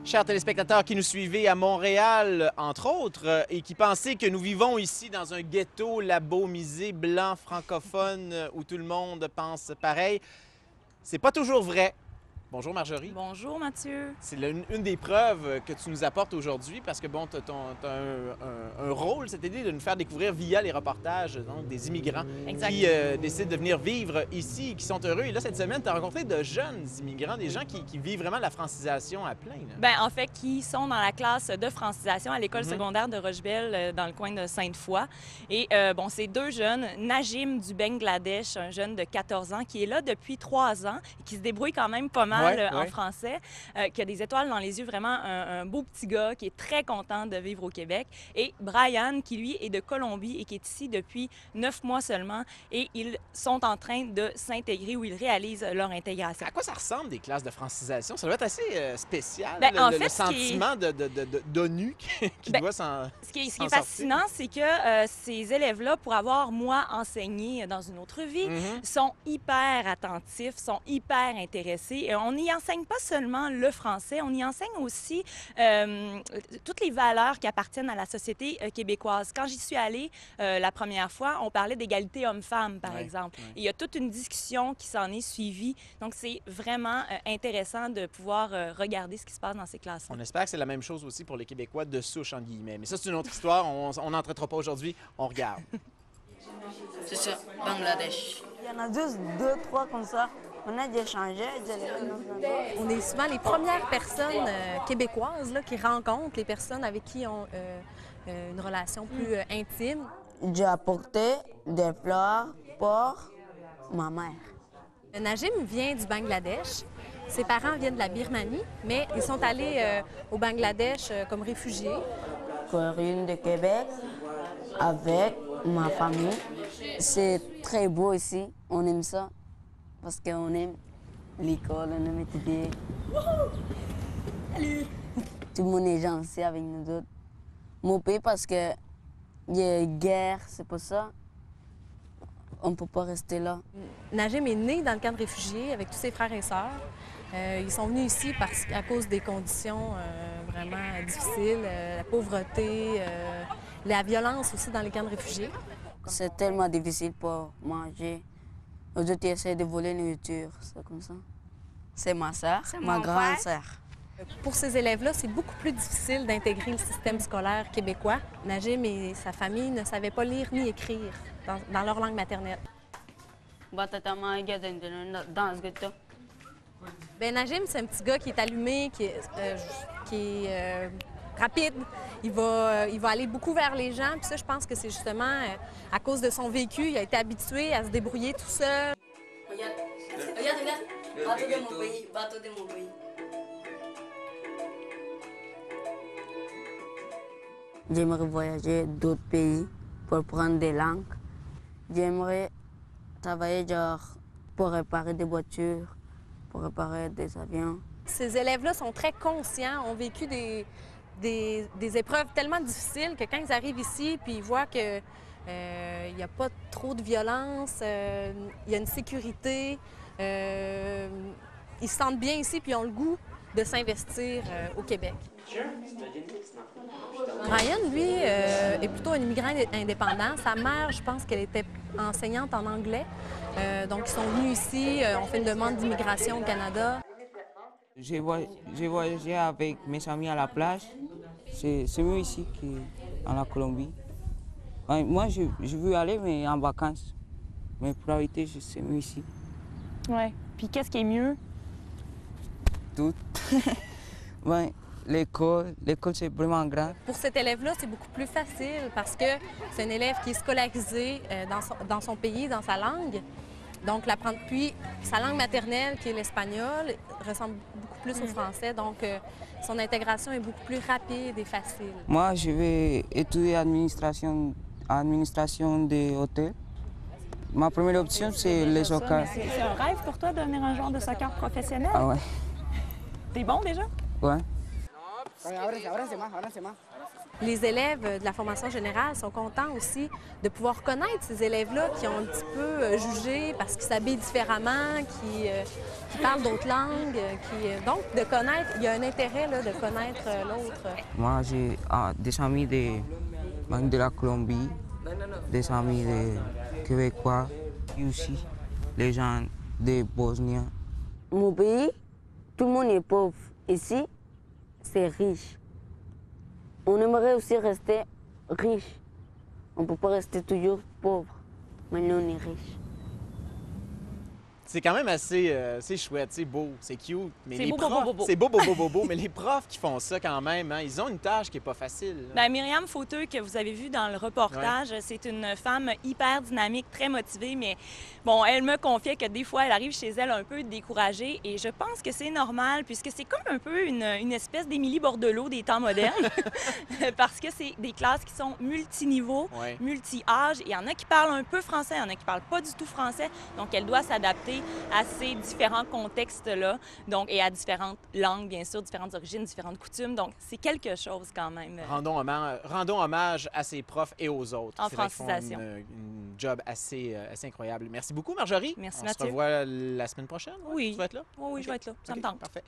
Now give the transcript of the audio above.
Chers téléspectateurs qui nous suivez à Montréal, entre autres, et qui pensaient que nous vivons ici dans un ghetto labomisé, blanc, francophone, où tout le monde pense pareil, c'est pas toujours vrai. Bonjour Marjorie. Bonjour Mathieu. C'est une des preuves que tu nous apportes aujourd'hui parce que, bon, tu as un rôle, cette idée de nous faire découvrir via les reportages donc, des immigrants Exact. qui décident de venir vivre ici, qui sont heureux. Et là, cette semaine, tu as rencontré de jeunes immigrants, des gens qui vivent vraiment la francisation à plein. Là. Ben, en fait, qui sont dans la classe de francisation à l'école secondaire de Rochebelle, dans le coin de Sainte-Foy. Et bon, c'est deux jeunes, Najim du Bangladesh, un jeune de 14 ans qui est là depuis 3 ans et qui se débrouille quand même pas mal en français, qui a des étoiles dans les yeux, vraiment un beau petit gars qui est très content de vivre au Québec. Et Brian, qui lui est de Colombie et qui est ici depuis 9 mois seulement. Et ils sont en train de s'intégrer ou ils réalisent leur intégration. À quoi ça ressemble des classes de francisation? Ça doit être assez spécial, ben, en fait, le sentiment d'ONU qui doit s'en Ce qui est fascinant, c'est que ces élèves-là, pour avoir, moi, enseigné dans une autre vie, sont hyper attentifs, sont hyper intéressés. Et on n'y enseigne pas seulement le français, on y enseigne aussi toutes les valeurs qui appartiennent à la société québécoise. Quand j'y suis allée la première fois, on parlait d'égalité homme-femme, par exemple. Et il y a toute une discussion qui s'en est suivie. Donc, c'est vraiment intéressant de pouvoir regarder ce qui se passe dans ces classes. On espère que c'est la même chose aussi pour les Québécois de souche, entre guillemets. Mais ça, c'est une autre histoire. On n'en traitera pas aujourd'hui. On regarde. C'est ça, Bangladesh. Il y en a deux, trois comme ça. On a déjà changé. On est souvent les premières personnes québécoises là, qui rencontrent les personnes avec qui ont une relation plus intime. J'ai apporté des fleurs pour ma mère. Najim vient du Bangladesh. Ses parents viennent de la Birmanie, mais ils sont allés au Bangladesh comme réfugiés. Corinne de Québec avec ma famille. C'est très beau ici. On aime ça parce qu'on aime l'école, on aime étudier. Salut! Tout le monde est gentil avec nous autres. Mon pays parce que il y a guerre, c'est pour ça. On ne peut pas rester là. Najim est né dans le camp de réfugiés avec tous ses frères et sœurs. Ils sont venus ici à cause des conditions vraiment difficiles, la pauvreté, la violence aussi dans les camps de réfugiés. C'est tellement difficile pour manger. Les autres essaient de voler la nourriture, c'est comme ça. C'est ma sœur, ma grande sœur. Pour ces élèves-là, c'est beaucoup plus difficile d'intégrer le système scolaire québécois. Najim et sa famille ne savaient pas lire ni écrire dans leur langue maternelle. Ben, Najim, c'est un petit gars qui est allumé, qui est rapide. Il va aller beaucoup vers les gens. Puis ça, je pense que c'est justement à cause de son vécu. Il a été habitué à se débrouiller tout seul. Regarde. Bateau de mon pays. J'aimerais voyager d'autres pays pour prendre des langues. J'aimerais travailler genre pour réparer des voitures, pour réparer des avions. Ces élèves-là sont très conscients, ont vécu des épreuves tellement difficiles que quand ils arrivent ici puis ils voient qu'il n'y a pas trop de violence, il y a une sécurité, ils se sentent bien ici puis ils ont le goût de s'investir au Québec. Ryan, lui, est plutôt un immigrant indépendant. Sa mère, je pense qu'elle était enseignante en anglais. Donc, ils sont venus ici, on fait une demande d'immigration au Canada. J'ai voyagé avec mes amis à la plage. C'est mieux ici qu'en Colombie. Moi, je veux aller, mais en vacances. Mais pour habiter, c'est mieux ici. Ouais. Puis qu'est-ce qui est mieux? Tout. Ouais, l'école, c'est vraiment grand. Pour cet élève-là, c'est beaucoup plus facile parce que c'est un élève qui est scolarisé dans son pays, dans sa langue. Donc, puis sa langue maternelle, qui est l'espagnol, ressemble beaucoup plus au français. Donc, son intégration est beaucoup plus rapide et facile. Moi, je vais étudier administration des hôtels. Ma première option, c'est le soccer. C'est un rêve pour toi de devenir un joueur de soccer professionnel? Ah ouais. T'es bon déjà? Ouais. Les élèves de la formation générale sont contents aussi de pouvoir connaître ces élèves-là qui ont un petit peu jugé parce qu'ils s'habillent différemment, qui parlent d'autres langues, donc de connaître, il y a un intérêt là, de connaître l'autre. Moi, j'ai des amis de la Colombie, des amis de Québécois, et aussi les gens de Bosnie. Mon pays, tout le monde est pauvre. Ici, c'est riche. On aimerait aussi rester riche. On ne peut pas rester toujours pauvre. Maintenant, on est riche. C'est quand même assez c'est chouette, c'est beau, c'est cute. Mais C'est les beau, profs, beau, beau. c'est beau, beau, beau, beau, beau. Mais les profs qui font ça quand même, hein, ils ont une tâche qui n'est pas facile. Là. Bien, Myriam Fauteux, que vous avez vu dans le reportage, c'est une femme hyper dynamique, très motivée, mais bon, elle me confiait que des fois, elle arrive chez elle un peu découragée et je pense que c'est normal puisque c'est comme un peu une espèce d'Émilie Bordelot des temps modernes parce que c'est des classes qui sont multiniveaux, Ouais. multi-âges. Il y en a qui parlent un peu français, il y en a qui parlent pas du tout français, donc elle doit s'adapter à ces différents contextes-là, donc et à différentes langues, bien sûr, différentes origines, différentes coutumes. Donc, c'est quelque chose quand même. Rendons hommage à ces profs et aux autres. En C'est vrai qu'ils font francisation. une job assez incroyable. Merci beaucoup, Marjorie. Merci, On Mathieu. se revoit la semaine prochaine. Ouais? Oui. Tu vas être là? Oui, je vais être là. Ça me OK, tente. Parfait.